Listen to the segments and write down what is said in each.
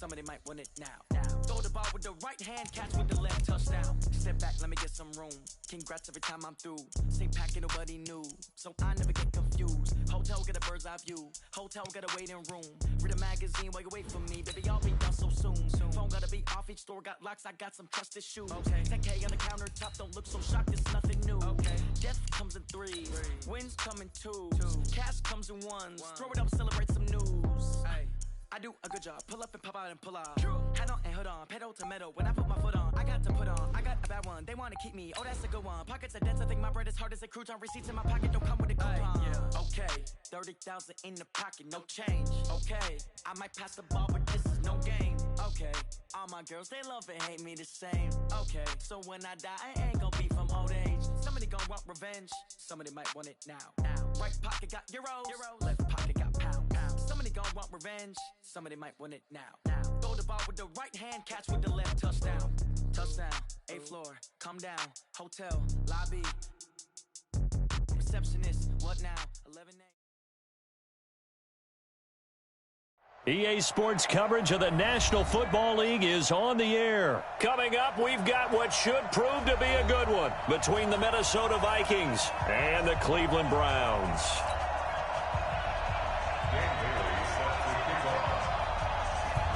somebody might want it now. Throw the ball with the right hand, catch with the left, touchdown. Step back, let me get some room. Congrats every time I'm through. Same packing, nobody knew, so I never get confused. Hotel get a bird's eye view. Hotel get a waiting room. Read a magazine while you wait for me, baby. I'll be done so soon. Phone gotta be off. Each store got locks. I got some trusted shoes. Okay. 10K on the countertop. Don't look so shocked. It's nothing new. Okay. Death comes in threes. Wins come in twos. Cash comes in ones. Throw it up, celebrate some news. Ay. I do a good job. Pull up and pop out and pull out. Head on and hood on. Pedal to metal. When I put my foot on, I got to put on. I got a bad one. They want to keep me. Oh, that's a good one. Pockets are dense. I think my bread is hard as a crouton. Receipts in my pocket don't come with a coupon. Yeah. Okay. 30,000 in the pocket. No change. Okay. I might pass the ball, but this is no game. Okay. All my girls, they love and hate me the same. Okay. So when I die, I ain't gonna be from old age. Somebody gonna want revenge. Somebody might want it now. Right pocket got euros. Left pocket got pounds. Somebody gon' want revenge. Somebody might want it now. Throw the ball with the right hand, catch with the left, touchdown. Touchdown, 8th floor, come down. Hotel, lobby. Receptionist, what now? 11A. EA Sports coverage of the National Football League is on the air. Coming up, we've got what should prove to be a good one between the Minnesota Vikings and the Cleveland Browns.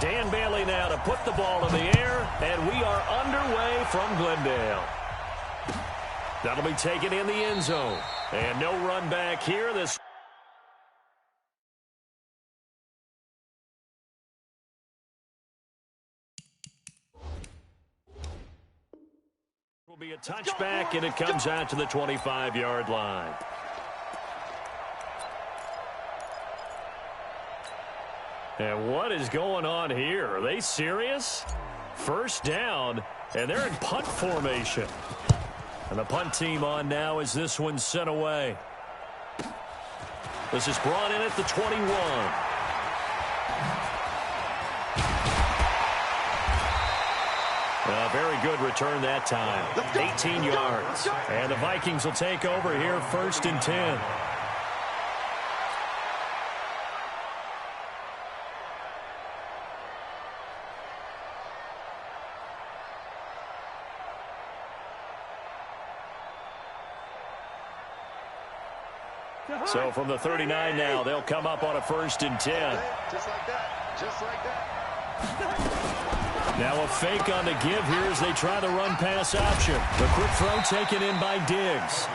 Dan Bailey now to put the ball in the air, and we are underway from Glendale. That'll be taken in the end zone. And no run back here. This will be a touchback, and it comes out to the 25-yard line. And what is going on here? Are they serious? First down, and they're in punt formation. And the punt team on now as this one's sent away. This is brought in at the 21. A very good return that time. 18 yards. And the Vikings will take over here, 1st and 10. So from the 39 now, they'll come up on a 1st and 10. Just like that. Just like that. Now a fake on the give here as they try the run-pass option. The quick throw taken in by Diggs.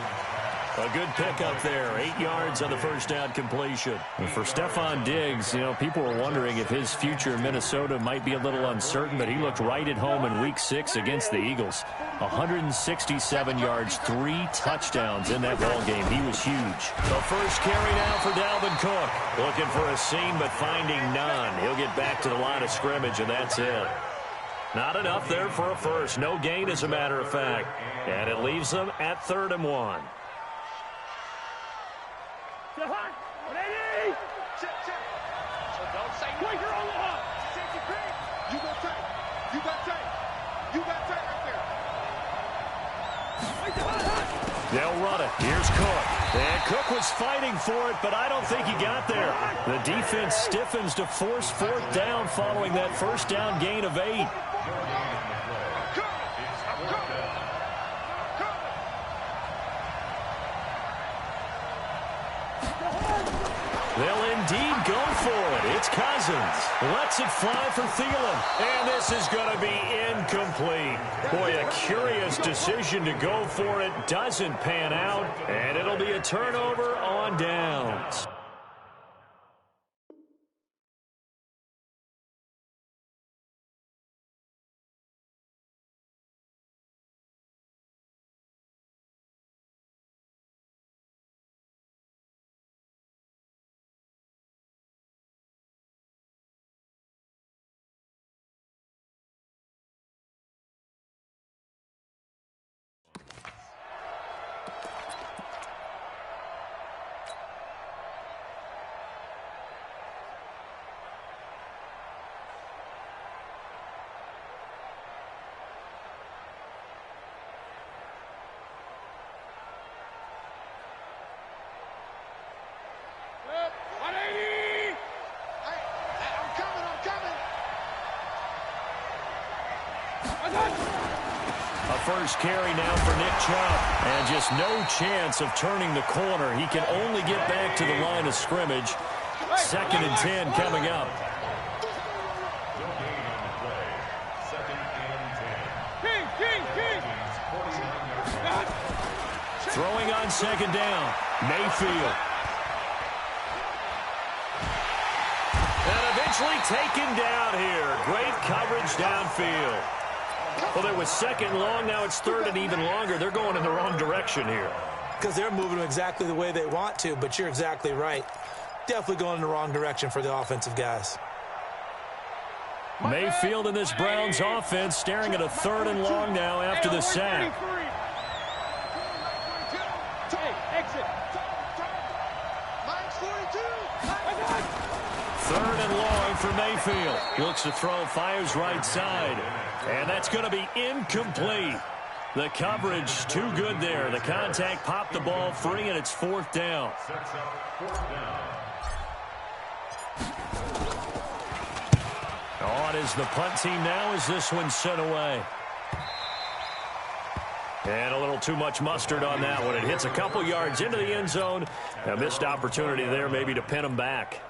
A good pickup there. 8 yards on the first down completion. And for Stephon Diggs, you know, people were wondering if his future in Minnesota might be a little uncertain, but he looked right at home in Week 6 against the Eagles. 167 yards, 3 touchdowns in that ball game. He was huge. The first carry now for Dalvin Cook. Looking for a seam, but finding none. He'll get back to the line of scrimmage, and that's it. Not enough there for a first. No gain, as a matter of fact. And it leaves them at 3rd and 1. Ready? Check. So don't say no. You're on the hook. Check your grip. You got tight. You got tight. You got tight right there. They'll run it. Here's Cook. And Cook was fighting for it, but I don't think he got there. The defense stiffens to force 4th down following that first down gain of 8. They'll indeed go for it. It's Cousins. Lets it fly for Thielen. And this is going to be incomplete. Boy, a curious decision to go for it. Doesn't pan out. And it'll be a turnover on downs. A first carry now for Nick Chubb. And just no chance of turning the corner. He can only get back to the line of scrimmage. 2nd and 10 coming up. Throwing on 2nd down. Mayfield. And eventually taken down here. Great coverage downfield. Well, it was 2nd long. Now it's 3rd and even longer. They're going in the wrong direction here. Because they're moving exactly the way they want to, but you're exactly right. Definitely going in the wrong direction for the offensive guys. Mayfield in this Browns offense staring at a 3rd and long now after the sack. Third and long for Mayfield. Looks to throw, fires right side. And that's going to be incomplete. The coverage too good there. The contact popped the ball free, and it's 4th down. On is the punt team now as this one's sent away. And a little too much mustard on that one. It hits a couple yards into the end zone. A missed opportunity there maybe to pin them back.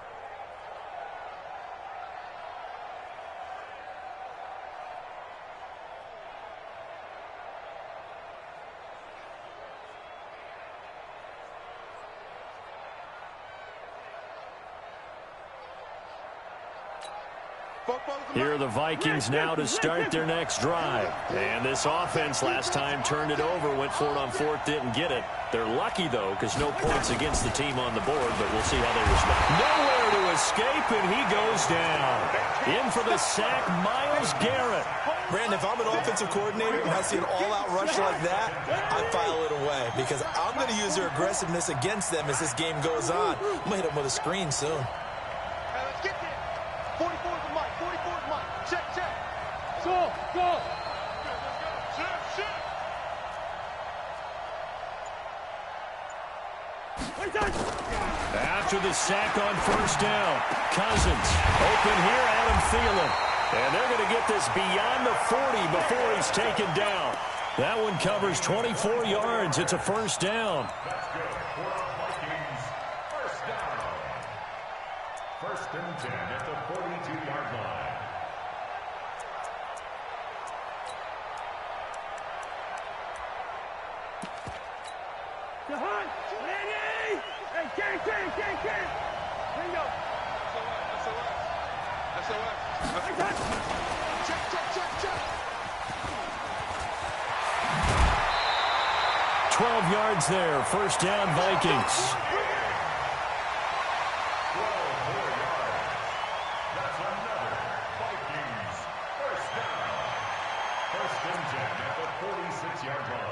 Here are the Vikings now to start their next drive. And this offense last time turned it over, went for it on 4th, didn't get it. They're lucky, though, because no points against the team on the board, but we'll see how they respond. Nowhere to escape, and he goes down. In for the sack, Myles Garrett. Brandon, if I'm an offensive coordinator and I see an all-out rush like that, I file it away because I'm going to use their aggressiveness against them as this game goes on. I'm going to hit them with a screen soon. Let's get there. 44 is the mic. 44 is the mic. Check, check. Go. After the sack on 1st down, Cousins open here, Adam Thielen. And they're going to get this beyond the 40 before he's taken down. That one covers 24 yards. It's a 1st down. That's good for our Vikings. 1st down. 1st and 10 at the 42-yard line. Bingo. SOS. Check. 12 yards there. 1st down, Vikings. 12 more yards. That's another Vikings 1st down. 1st and 10 at the 46-yard line.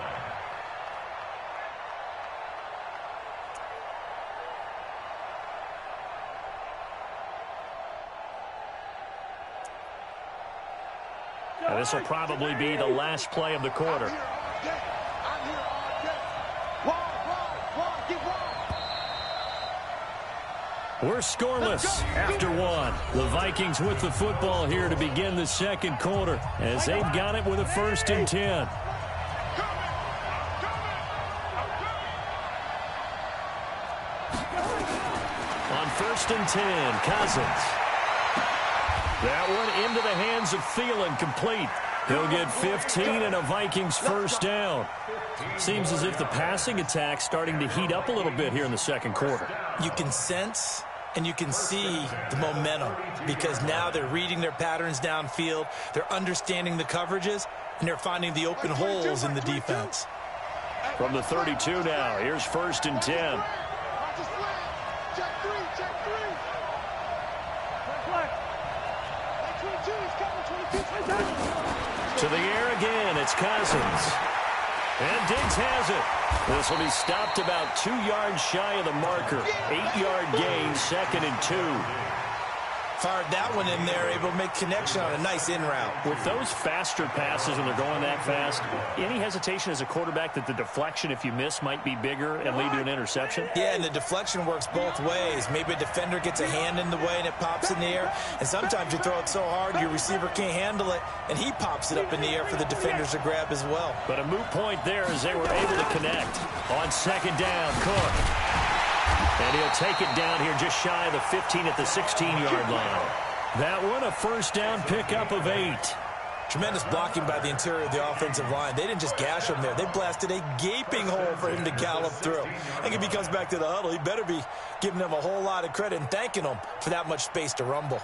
And this will probably be the last play of the quarter. I'm here all day. Wall, get wall. We're scoreless after 1. The Vikings with the football here to begin the 2nd quarter as they've got it with a 1st and 10. On 1st and 10, Cousins. That one into the hands of Thielen, complete. He'll get 15 and a Vikings 1st down. Seems as if the passing attack's starting to heat up a little bit here in the 2nd quarter. You can sense and you can see the momentum because now they're reading their patterns downfield, they're understanding the coverages, and they're finding the open holes in the defense. From the 32 now, here's 1st and 10. Check three. To the air again, it's Cousins. And Diggs has it. This will be stopped about 2 yards shy of the marker. 8-yard gain, 2nd and 2. Fired that one in there, able to make connection on a nice in route. With those faster passes when they're going that fast, any hesitation as a quarterback that the deflection, if you miss, might be bigger and lead to an interception? Yeah, and the deflection works both ways. Maybe a defender gets a hand in the way and it pops in the air, and sometimes you throw it so hard your receiver can't handle it, and he pops it up in the air for the defenders to grab as well. But a moot point there as they were able to connect. On second down, Cook. And he'll take it down here just shy of the 15 at the 16-yard line. That one, a first down pickup of 8. Tremendous blocking by the interior of the offensive line. They didn't just gash him there. They blasted a gaping hole for him to gallop through. I think if he comes back to the huddle, he better be giving them a whole lot of credit and thanking them for that much space to rumble.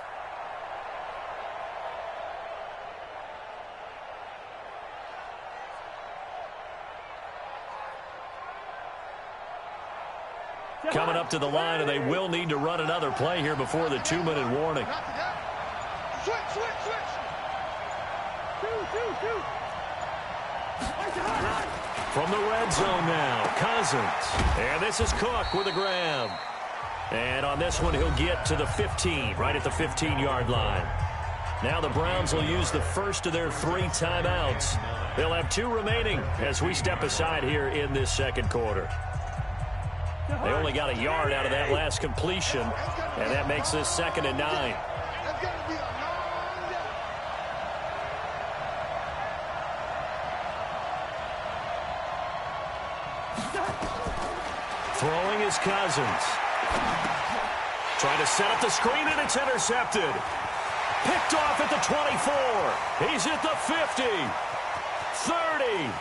Coming up to the line, and they will need to run another play here before the 2-minute warning. Switch. From the red zone now, Cousins. And this is Cook with a grab. And on this one, he'll get to the 15, right at the 15-yard line. Now the Browns will use the first of their 3 timeouts. They'll have 2 remaining as we step aside here in this second quarter. They only got a yard out of that last completion, and that makes this 2nd and 9. Throwing is Cousins. Trying to set up the screen, and it's intercepted. Picked off at the 24. He's at the 50. 30.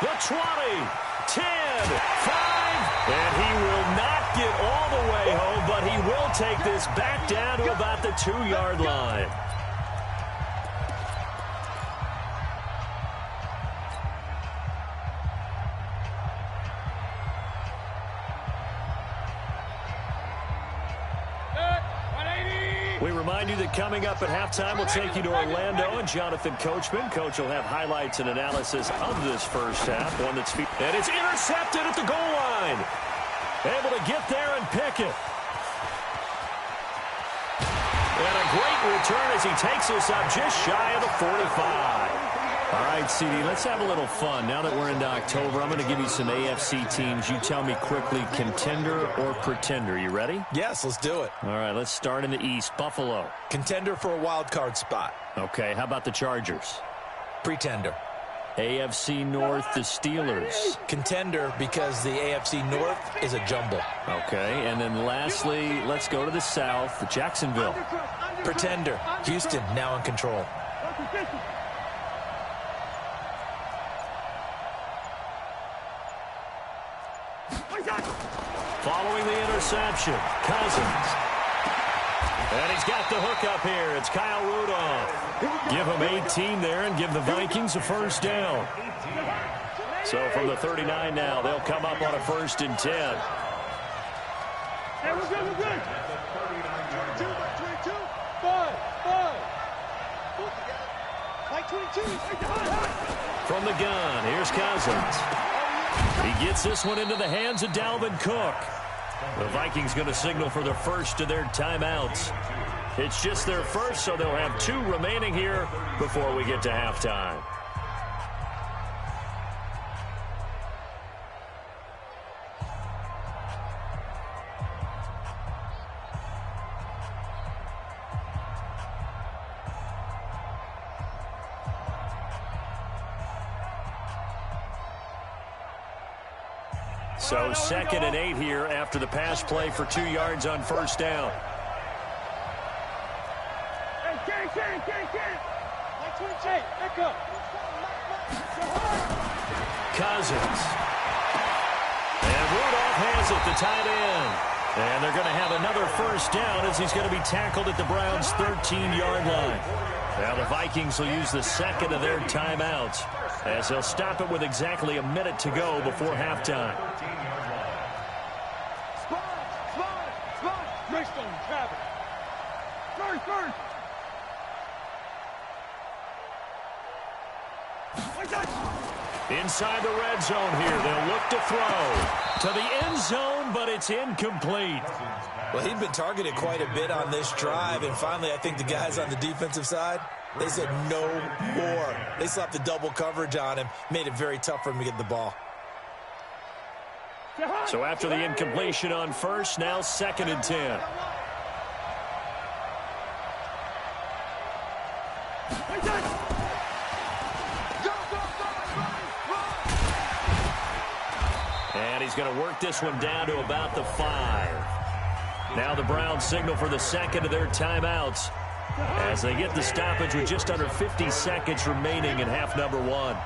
The 20. 10. 5. And he will not get all the way home, but he will take this back down to about the 2-yard line. We remind you that coming up at halftime, we'll take you to Orlando and Jonathan Coachman. Coach will have highlights and analysis of this first half. And it's intercepted at the goal line. Able to get there and pick it. And a great return as he takes us up just shy of the 45. All right, CD, let's have a little fun. Now that we're into October, I'm going to give you some AFC teams. You tell me quickly, contender or pretender. You ready? Yes, let's do it. All right, let's start in the East. Buffalo. Contender for a wild card spot. Okay, how about the Chargers? Pretender. AFC North, the Steelers. Contender because the AFC North is a jumble. Okay, and then lastly, let's go to the South, Jacksonville. Pretender. Houston now in control. Following the interception, Cousins. And he's got the hook up here. It's Kyle Rudolph. Give him 18 there and give the Vikings a first down. So from the 39 now, they'll come up on a 1st and 10. Hey, we're good. 22 by 22. 5. Like 22. From the gun, here's Cousins. He gets this one into the hands of Dalvin Cook. The Vikings going to signal for the first of their timeouts. It's just their first, so they'll have 2 remaining here before we get to halftime. So 2nd and 8 here after the pass play for 2 yards on first down. Cousins. And Rudolph has it, the tight end. And they're going to have another first down as he's going to be tackled at the Browns' 13-yard line. Now the Vikings will use the 2nd of their timeouts as they'll stop it with exactly a minute to go before halftime. Inside the red zone here. They'll look to throw to the end zone, but it's incomplete. Well, he'd been targeted quite a bit on this drive, and finally I think the guys on the defensive side, they said no more. They slapped the double coverage on him, made it very tough for him to get the ball. So after the incompletion on first, now 2nd and 10. And he's going to work this one down to about the 5. Now the Browns signal for the second of their timeouts as they get the stoppage with just under 50 seconds remaining in half number 1.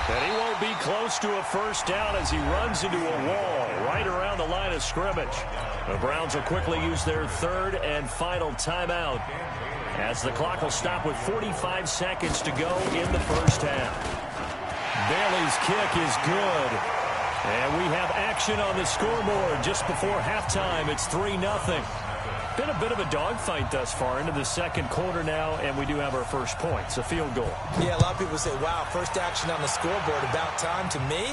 And he won't be close to a first down as he runs into a wall right around the line of scrimmage. The Browns will quickly use their third and final timeout as the clock will stop with 45 seconds to go in the first half. Bailey's kick is good. And we have action on the scoreboard just before halftime. It's 3-0. Been a bit of a dogfight thus far into the second quarter now, and we do have our first points, a field goal. Yeah, a lot of people say, wow, first action on the scoreboard, about time. To me,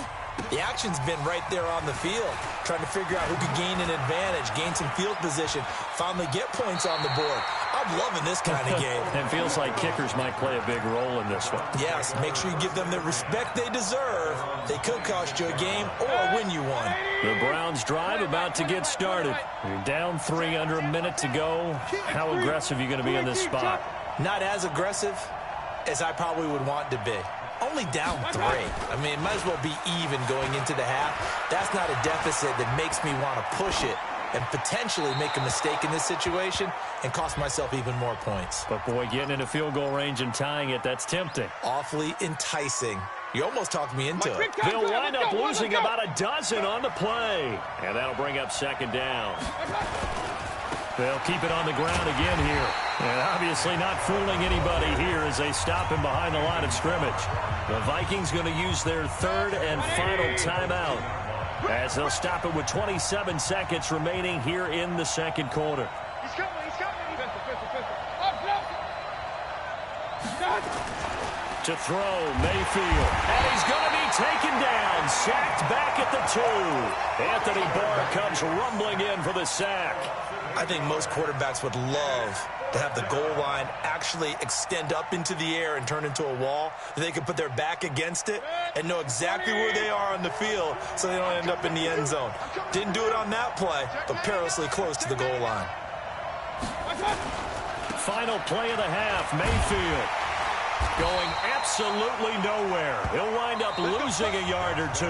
the action's been right there on the field, trying to figure out who could gain an advantage, gain some field position, finally get points on the board. I'm loving this kind of game. And feels like kickers might play a big role in this one. Yes, make sure you give them the respect they deserve. They could cost you a game or win you one. The Browns drive about to get started. You're down 3, under a minute to go. How aggressive are you going to be in this spot? Not as aggressive as I probably would want to be. Only down 3. I mean, it might as well be even going into the half. That's not a deficit that makes me want to push it and potentially make a mistake in this situation and cost myself even more points. But, boy, getting into field goal range and tying it, that's tempting. Awfully enticing. You almost talked me into it. They'll wind up losing about a dozen on the play. And that'll bring up 2nd down. They'll keep it on the ground again here. And obviously not fooling anybody here as they stop him behind the line of scrimmage. The Vikings going to use their third and final timeout as they'll stop it with 27 seconds remaining here in the second quarter. He's coming. To throw, Mayfield. And he's going to be taken down, sacked back at the 2. Anthony Barr comes rumbling in for the sack. I think most quarterbacks would love to have the goal line actually extend up into the air and turn into a wall. They can put their back against it and know exactly where they are on the field so they don't end up in the end zone. Didn't do it on that play, but perilously close to the goal line. Final play of the half, Mayfield going absolutely nowhere. He'll wind up losing a yard or 2.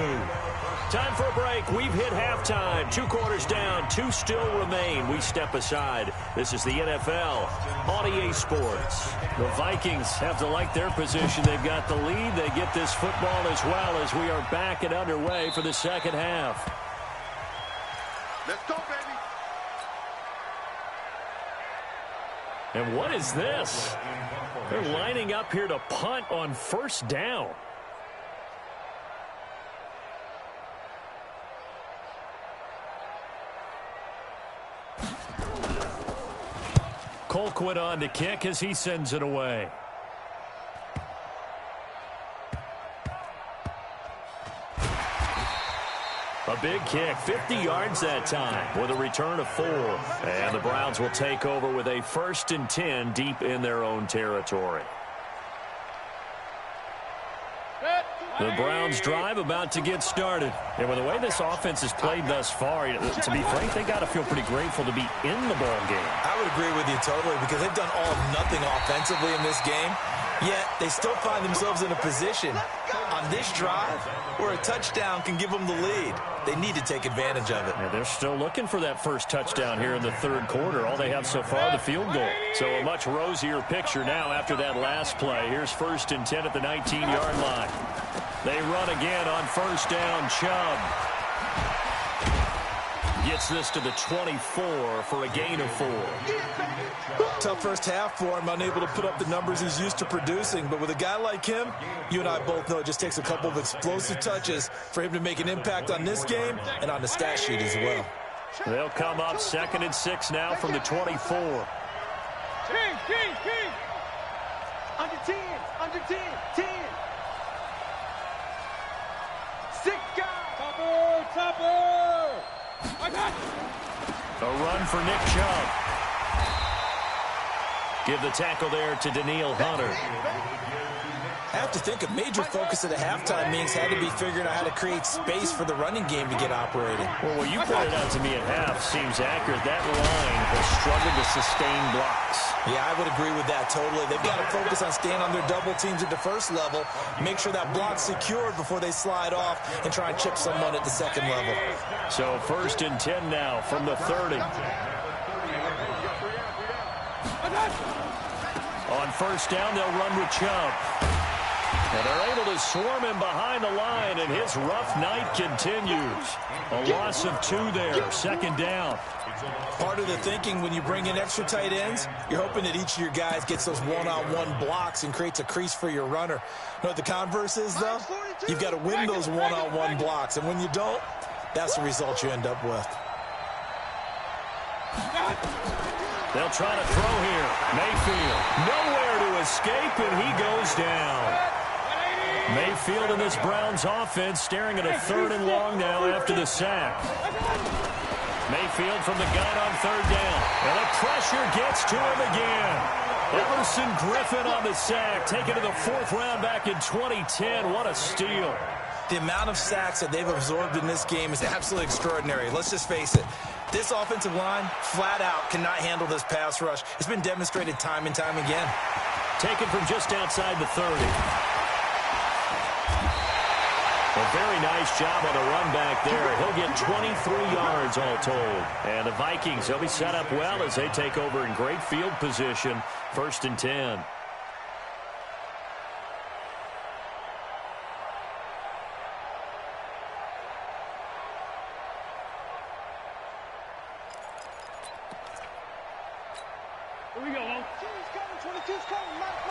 Time for a break. We've hit halftime. 2 quarters down, 2 still remain. We step aside. This is the NFL on EA Sports. The Vikings have to like their position. They've got the lead. They get this football as well as we are back and underway for the second half. Let's go, baby. And what is this? They're lining up here to punt on first down. Colquitt on to kick as he sends it away. A big kick, 50 yards that time with a return of 4. And the Browns will take over with a 1st and 10 deep in their own territory. The Browns drive about to get started. And with the way this offense has played thus far, to be frank, they got to feel pretty grateful to be in the ball game. I would agree with you totally because they've done all of nothing offensively in this game. Yet they still find themselves in a position on this drive where a touchdown can give them the lead. They need to take advantage of it. Yeah, they're still looking for that first touchdown here in the third quarter. All they have so far, the field goal. So a much rosier picture now after that last play. Here's 1st and 10 at the 19-yard line. They run again on first down. Chubb gets this to the 24 for a gain of 4. Tough first half for him, unable to put up the numbers he's used to producing. But with a guy like him, you and I both know it just takes a couple of explosive touches for him to make an impact on this game and on the stat sheet as well. They'll come up 2nd and 6 now from the 24. Under 10, under 10, 10. 6 guys. Topper. I got it. A run for Nick Chubb. Give the tackle there to Daniil Hunter. I have to think a major focus at the halftime meetings had to be figuring out how to create space for the running game to get operating. Well, what you pointed out to me at half seems accurate. That line has struggled to sustain blocks. Yeah, I would agree with that totally. They've got to focus on staying on their double teams at the first level, make sure that block's secured before they slide off and try and chip someone at the second level. So 1st and 10 now from the 30. On 1st down, they'll run with Chubb. And they're able to swarm him behind the line, and his rough night continues. A loss of 2 there, 2nd down. Part of the thinking when you bring in extra tight ends, you're hoping that each of your guys gets those one-on-one blocks and creates a crease for your runner. You know what the converse is, though? You've got to win those one-on-one blocks, and when you don't, that's the result you end up with. They'll try to throw here. Mayfield, nowhere to escape, and he goes down. Mayfield in this Browns offense staring at a 3rd and long now after the sack. Mayfield from the gun on 3rd down. And the pressure gets to him again. Everson Griffin on the sack, taken to the 4th round back in 2010. What a steal. The amount of sacks that they've absorbed in this game is absolutely extraordinary. Let's just face it. This offensive line, flat out, cannot handle this pass rush. It's been demonstrated time and time again. Taken from just outside the 30. A very nice job on the run back there. He'll get 23 yards all told. And the Vikings, they'll be set up well as they take over in great field position. 1st and 10. Here we go, Lo. 22's coming, 22's coming. That's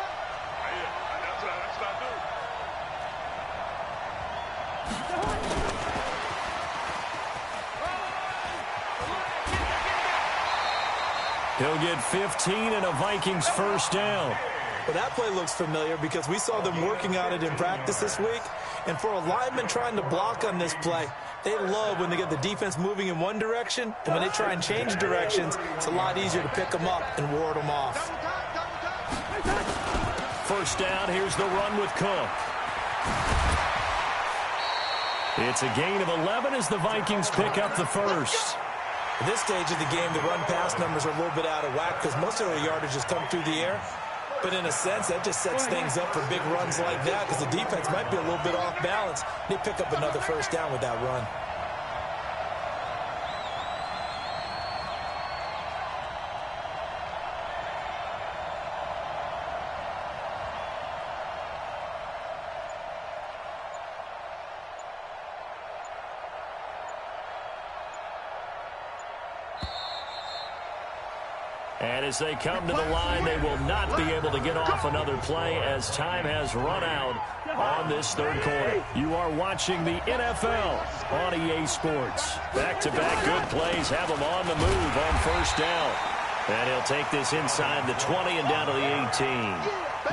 what I do. He'll get 15 and a Vikings 1st down. Well, that play looks familiar because we saw them working on it in practice this week. And for a lineman trying to block on this play, they love when they get the defense moving in one direction. And when they try and change directions, it's a lot easier to pick them up and ward them off. 1st down, here's the run with Cook. It's a gain of 11 as the Vikings pick up the 1st. At this stage of the game, the run-pass numbers are a little bit out of whack because most of their yardage has come through the air. But in a sense, that just sets things up for big runs like that because the defense might be a little bit off balance. They pick up another 1st down with that run. And as they come to the line, they will not be able to get off another play as time has run out on this 3rd quarter. You are watching the NFL on EA Sports. Back-to-back good plays have them on the move on 1st down. And he'll take this inside the 20 and down to the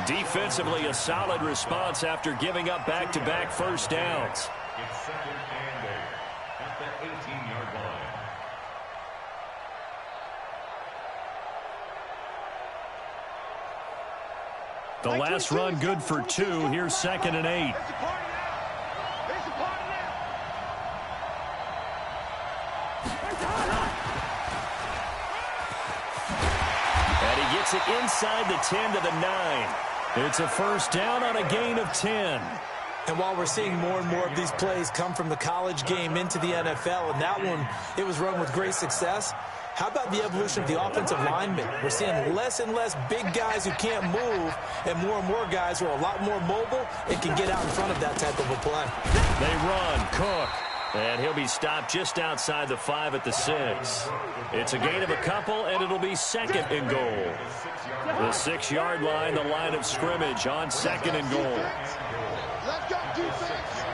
18. Defensively, a solid response after giving up back-to-back 1st downs. It's 2nd and 8 at the 18-yard line. The last run good for 2. Here's 2nd and 8. And he gets it inside the 10 to the 9. It's a 1st down on a gain of 10. And while we're seeing more and more of these plays come from the college game into the NFL, and that one, it was run with great success, how about the evolution of the offensive linemen? We're seeing less and less big guys who can't move and more guys who are a lot more mobile and can get out in front of that type of a play. They run. Cook. And he'll be stopped just outside the 5 at the 6. It's a gain of a couple, and it'll be 2nd and goal. The 6-yard line, the line of scrimmage on 2nd and goal. Let's go, defense.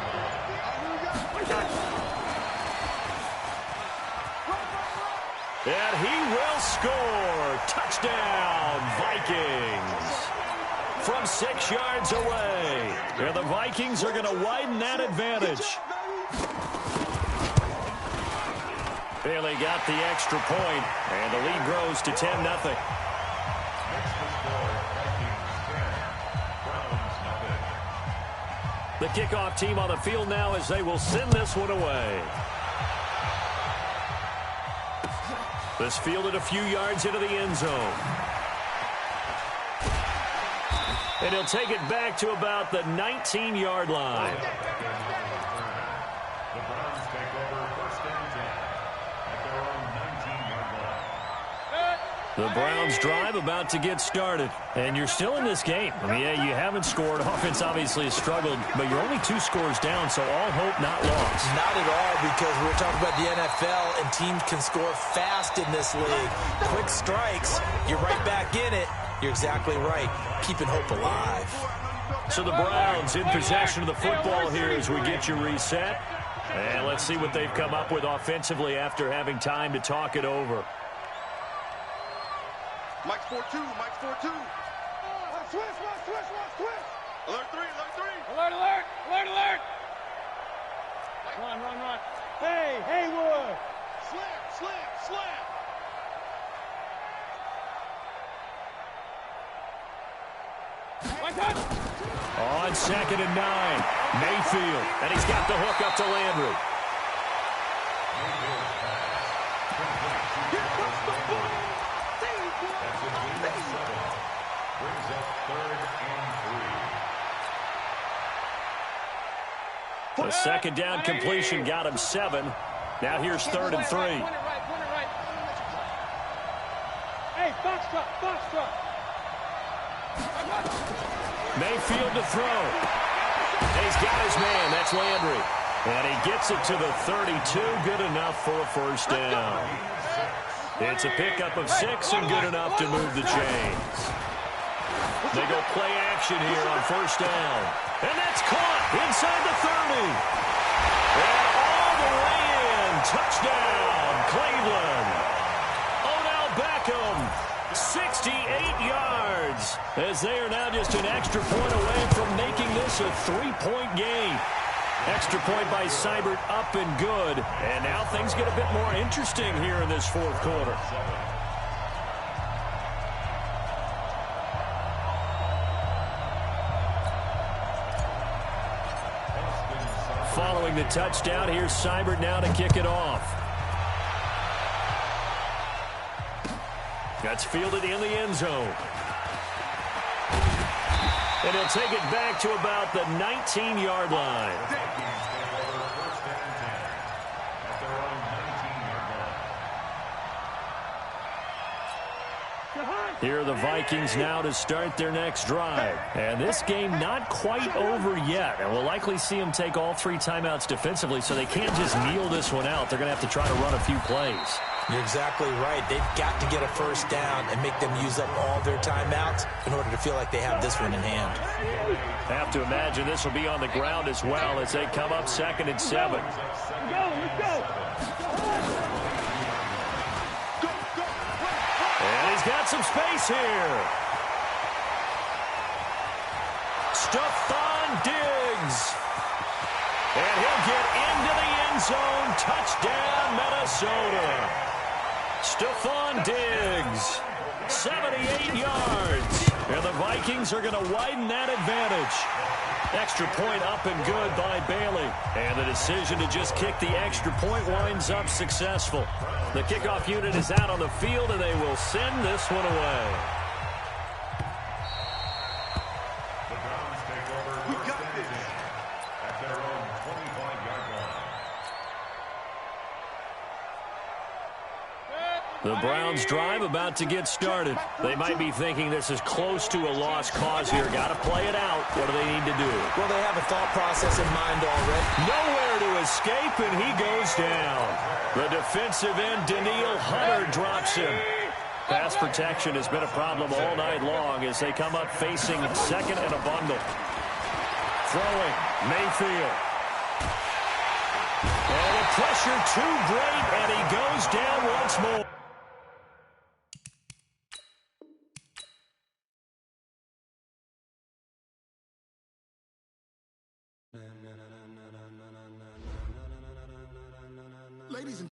And he will score. Touchdown, Vikings. From 6 yards away. And the Vikings are going to widen that advantage. Bailey got the extra point, and the lead grows to 10-0. The kickoff team on the field now as they will send this one away. This fielded a few yards into the end zone. And he'll take it back to about the 19-yard line. The Browns take over first and 10 at their own 19-yard line. The Browns drive about to get started. And you're still in this game. I mean, yeah, you haven't scored. Offense obviously has struggled, but you're only 2 scores down, so all hope not lost. Not at all, because we're talking about the NFL, and teams can score fast in this league. Quick strikes, you're right back in it. You're exactly right. Keeping hope alive. So the Browns in possession of the football here as we get you reset. And let's see what they've come up with offensively after having time to talk it over. Mike's 4-2. Mike's 4-2. Switch. Alert 3. Alert. Run. Hey, Haywood. Slam. On 2nd and 9, Mayfield, and he's got the hook up to Landry. Brings up 3rd and 3. The second down completion got him 7. Now here's 3rd and 3. Hey, Foxtrot. Mayfield to throw. And he's got his man. That's Landry. And he gets it to the 32. Good enough for a first down. It's a pickup of 6 and good enough to move the chains. They go play action here on first down. And that's caught inside the 30. And all the way in. Touchdown, Cleveland. Odell Beckham, 68 yards. As they are now just an extra point away from making this a 3-point game. Extra point by Seibert up and good. And now things get a bit more interesting here in this 4th quarter. Following the touchdown, here's Seibert now to kick it off. That's fielded in the end zone. And he'll take it back to about the 19-yard line. Here are the Vikings now to start their next drive. And this game not quite over yet. And we'll likely see them take all 3 timeouts defensively, so they can't just kneel this one out. They're going to have to try to run a few plays. You're exactly right. They've got to get a first down and make them use up all their timeouts in order to feel like they have this one in hand. Have to imagine this will be on the ground as well as they come up 2nd and 7. Let's go. And he's got some space here. Stephon Diggs. And he'll get into the end zone. Touchdown, Minnesota. Stephon Diggs, 78 yards. And the Vikings are going to widen that advantage. Extra point up and good by Bailey. And the decision to just kick the extra point winds up successful. The kickoff unit is out on the field, and they will send this one away. The Browns take over first and 10 at their own 25-yard line. The Browns drive about to get started. They might be thinking this is close to a lost cause here. Got to play it out. What do they need to do? Well, they have a thought process in mind already. Nowhere to escape, and he goes down. The defensive end, Danielle Hunter, drops him. Pass protection has been a problem all night long as they come up facing 2nd and a bundle. Throwing, Mayfield. And the pressure too great, and he goes down once more. ladies and